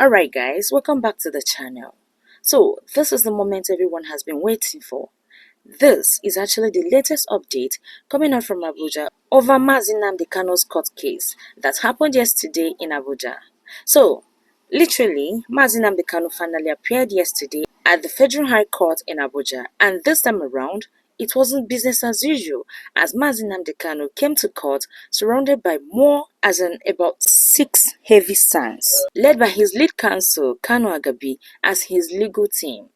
Alright guys, welcome back to the channel. So this is the moment everyone has been waiting for. This is actually the latest update coming out from Abuja over Mazi Nnamdi Kanu's court case that happened yesterday in Abuja. So literally, Mazi Nnamdi Kanu finally appeared yesterday at the Federal High Court in Abuja, and this time around it wasn't business as usual, as Mazi Nnamdi Kanu came to court surrounded by about 6 heavy sons, led by his lead counsel Kanu Agabi as his legal team.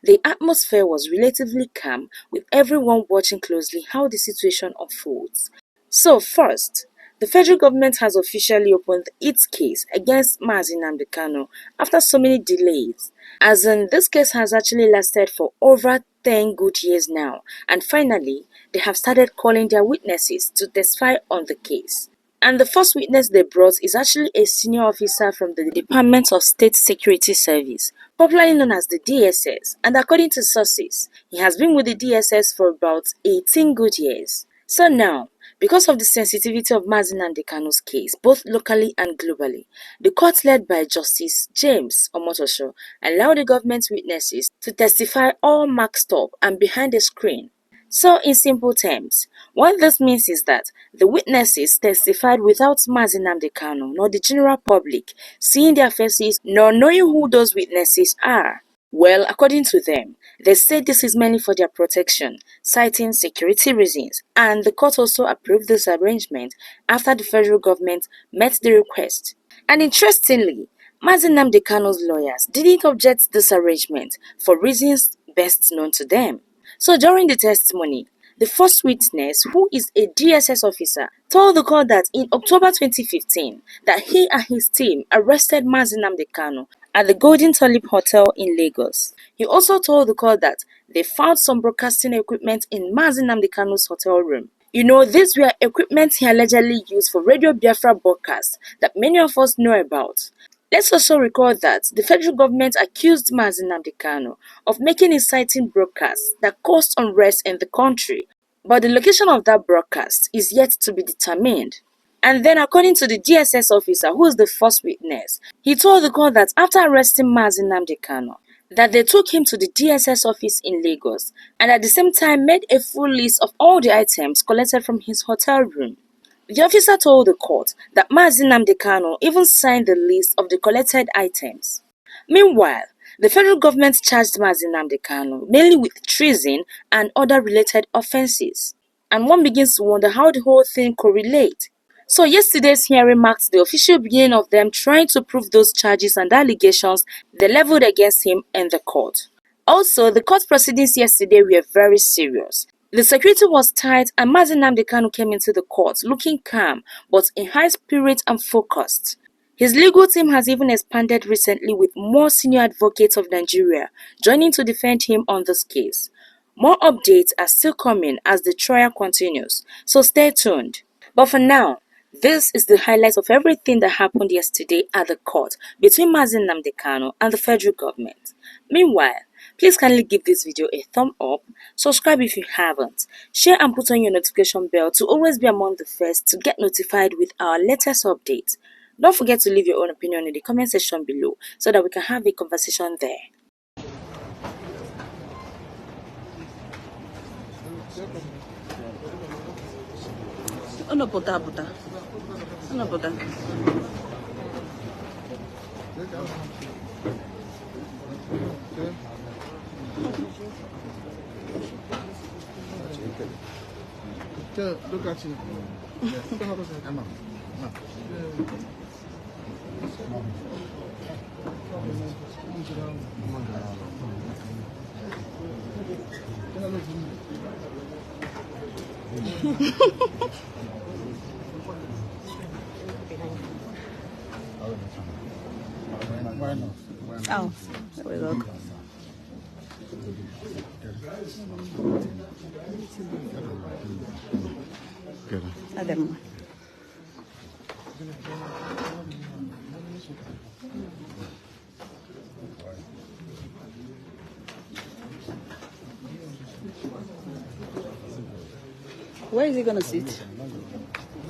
The atmosphere was relatively calm, with everyone watching closely how the situation unfolds. So first, the federal government has officially opened its case against Mazi Nnamdi Kanu after so many delays, as in this case has actually lasted for over 10 good years now, and finally, they have started calling their witnesses to testify on the case. And the first witness they brought is actually a senior officer from the Department of State Security Service, popularly known as the DSS, and according to sources, he has been with the DSS for about 18 good years. So now, because of the sensitivity of Mazi Nnamdi Kanu's case, both locally and globally, the court led by Justice James Omotosho allowed the government witnesses to testify all masked up and behind the screen. So in simple terms, what this means is that the witnesses testified without Mazi Nnamdi Kanu nor the general public seeing their faces nor knowing who those witnesses are. Well, according to them, they said this is mainly for their protection, citing security reasons, and the court also approved this arrangement after the federal government met the request. And interestingly, Mazi Nnamdi Kanu's lawyers didn't object to this arrangement for reasons best known to them. So during the testimony, the first witness, who is a DSS officer, told the court that in October 2015 that he and his team arrested Mazi Nnamdi Kanu at the Golden Tulip Hotel in Lagos. He also told the court that they found some broadcasting equipment in Mazi Nnamdi Kanu's hotel room. You know, these were equipment he allegedly used for Radio Biafra broadcasts that many of us know about. Let's also recall that the federal government accused Mazi Nnamdi Kanu of making inciting broadcasts that caused unrest in the country, but the location of that broadcast is yet to be determined. And then, according to the DSS officer, who is the first witness, he told the court that after arresting Mazi Nnamdi Kanu, that they took him to the DSS office in Lagos and at the same time made a full list of all the items collected from his hotel room. The officer told the court that Mazi Nnamdi Kanu even signed the list of the collected items. Meanwhile, the federal government charged Mazi Nnamdi Kanu mainly with treason and other related offenses. And one begins to wonder how the whole thing correlates. So yesterday's hearing marked the official beginning of them trying to prove those charges and allegations they leveled against him in the court. Also, the court proceedings yesterday were very serious. The security was tight and Mazi Nnamdi Kanu came into the court looking calm but in high spirit and focused. His legal team has even expanded recently with more senior advocates of Nigeria joining to defend him on this case. More updates are still coming as the trial continues, so stay tuned. But for now, this is the highlight of everything that happened yesterday at the court between Mazi Nnamdi Kanu and the federal government. Meanwhile, please kindly give this video a thumb up, subscribe if you haven't, share and put on your notification bell to always be among the first to get notified with our latest updates. Don't forget to leave your own opinion in the comment section below so that we can have a conversation there. Ano puta. Look at you. Oh, there we go. Adem. Where is he gonna sit?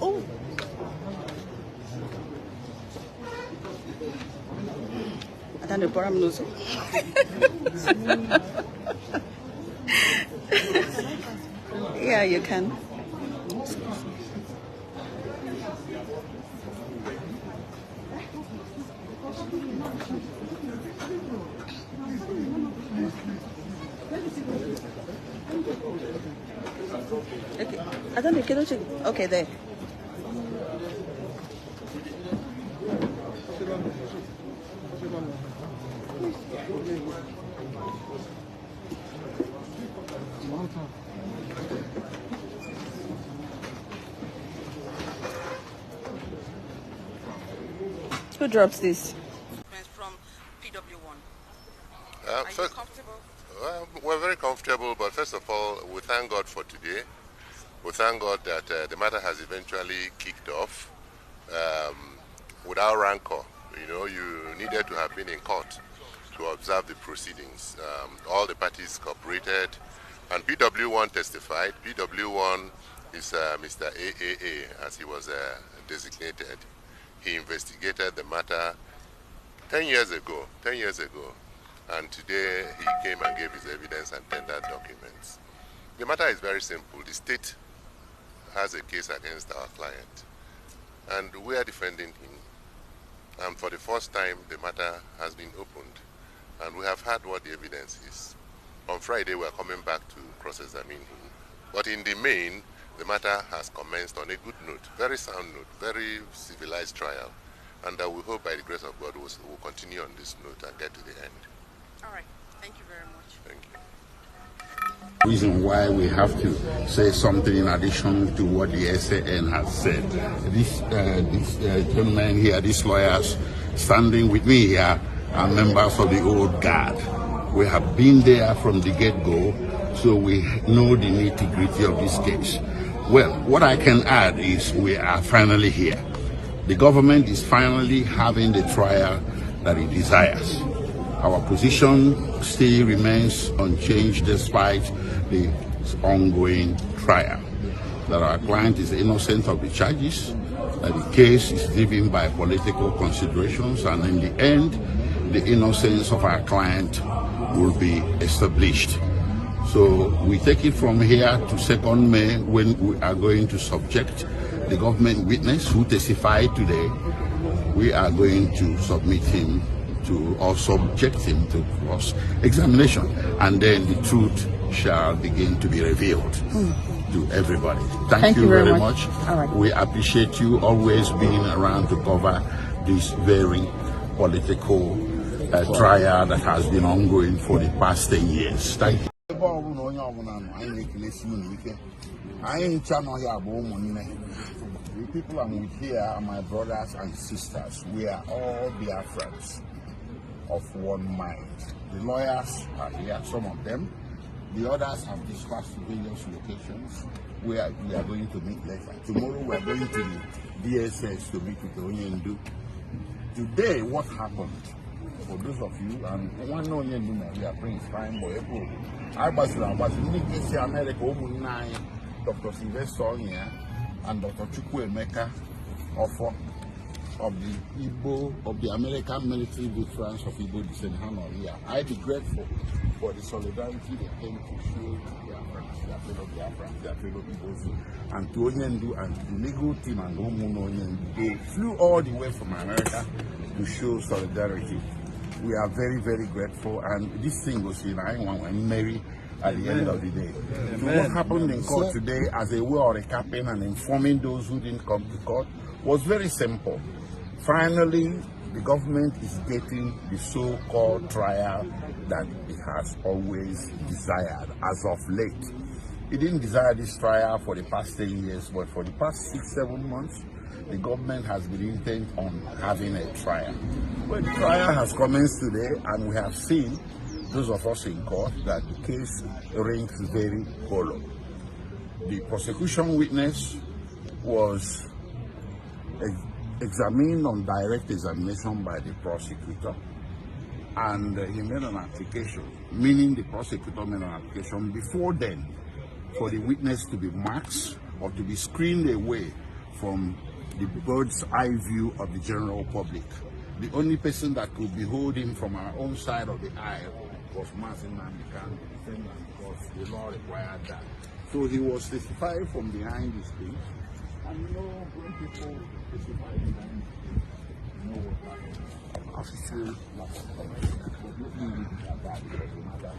Oh. Can you pour them Yeah, you can. Okay. I don't know. Okay, there. Who drops this? From PW1. Are you comfortable? We're very comfortable, but first of all, we thank God for today. We thank God that the matter has eventually kicked off without rancor. You know, you needed to have been in court to observe the proceedings. All the parties cooperated, and PW1 testified. PW1 is Mr. AAA, as he was designated. He investigated the matter 10 years ago, and today he came and gave his evidence and tendered documents. The matter is very simple. The state has a case against our client, and we are defending him. And for the first time, the matter has been opened, and we have heard what the evidence is. On Friday, we are coming back to cross-examine him. But in the main, the matter has commenced on a good note, very sound note, very civilized trial. And we hope by the grace of God we'll continue on this note and get to the end. All right. Thank you very much. Thank you. Reason why we have to say something in addition to what the SAN has said. These gentlemen here, these lawyers standing with me here, are members of the old guard. We have been there from the get-go, so we know the nitty-gritty of this case. Well, what I can add is we are finally here. The government is finally having the trial that it desires. Our position still remains unchanged despite the ongoing trial. That our client is innocent of the charges, that the case is driven by political considerations, and in the end, the innocence of our client will be established. So we take it from here to 2nd May, when we are going to subject the government witness who testified today. We are going to submit him to, or subject him to cross-examination, and then the truth shall begin to be revealed to everybody. Thank you very much. All right. We appreciate you always being around to cover this very political trial that has been ongoing for the past 10 years. Thank you. The people I'm with here are my brothers and sisters. We are all Biafrans of one mind. The lawyers are here, some of them. The others have dispersed to various locations where we are going to meet later. Tomorrow we are going to the DSS to meet with the Onyendu. Today, what happened, for those of you, and one Onyendu, we are Prince Fine Boy, I was in America, Dr. Sylvester here, and Dr. Chukwuemeka of the American military veterans of Igbo descent here. I be grateful for the solidarity they came to show their fellow Biafrans, their fellow Igbos, and to Onyendu and the legal team and Onyendu. They flew all the way from America to show solidarity. We are very, very grateful, and this thing was in and Mary at the end of the day. So what happened in court today, as a way of recapping and informing those who didn't come to court, was very simple. Finally, the government is getting the so-called trial that it has always desired as of late. It didn't desire this trial for the past 10 years, but for the past 6-7 months, the government has been intent on having a trial. Well, the trial has commenced today, and we have seen, those of us in court, that the case rings very hollow. The prosecution witness was examined on direct examination by the prosecutor, and he made an application, meaning the prosecutor made an application before then for the witness to be masked or to be screened away from the bird's eye view of the general public. The only person that could behold him from our own side of the aisle was Mazin Namdekan, the defendant, because the law required that. So he was testifying from behind the stage. And you know, when people testify behind the stage, you know what happens. Official lack of commitment. But nobody did that because the matter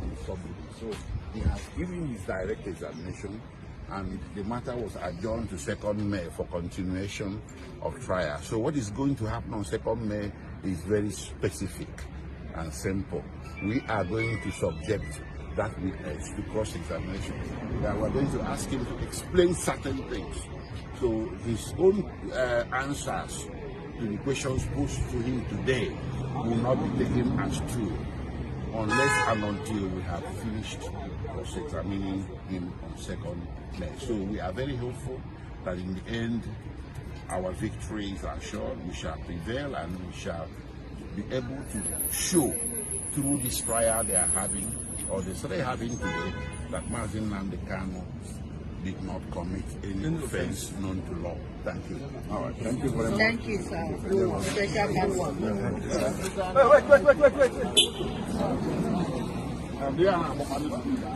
is public. So he has given his direct examination, and the matter was adjourned to 2nd May for continuation of trial. So what is going to happen on 2nd May is very specific and simple. We are going to subject that witness to cross-examination. We're going to ask him to explain certain things. So his own answers to the questions posed to him today will not be taken as true unless and until we have finished cross-examining him on 2nd May. So we are very hopeful that in the end our victory is assured. We shall prevail, and we shall be able to show through this trial they are having, or they started having today, that Mazin Namdekan did not commit any offense known to law. Thank you. All right. Thank you very much. Thank you, sir. Special counsel. Wait.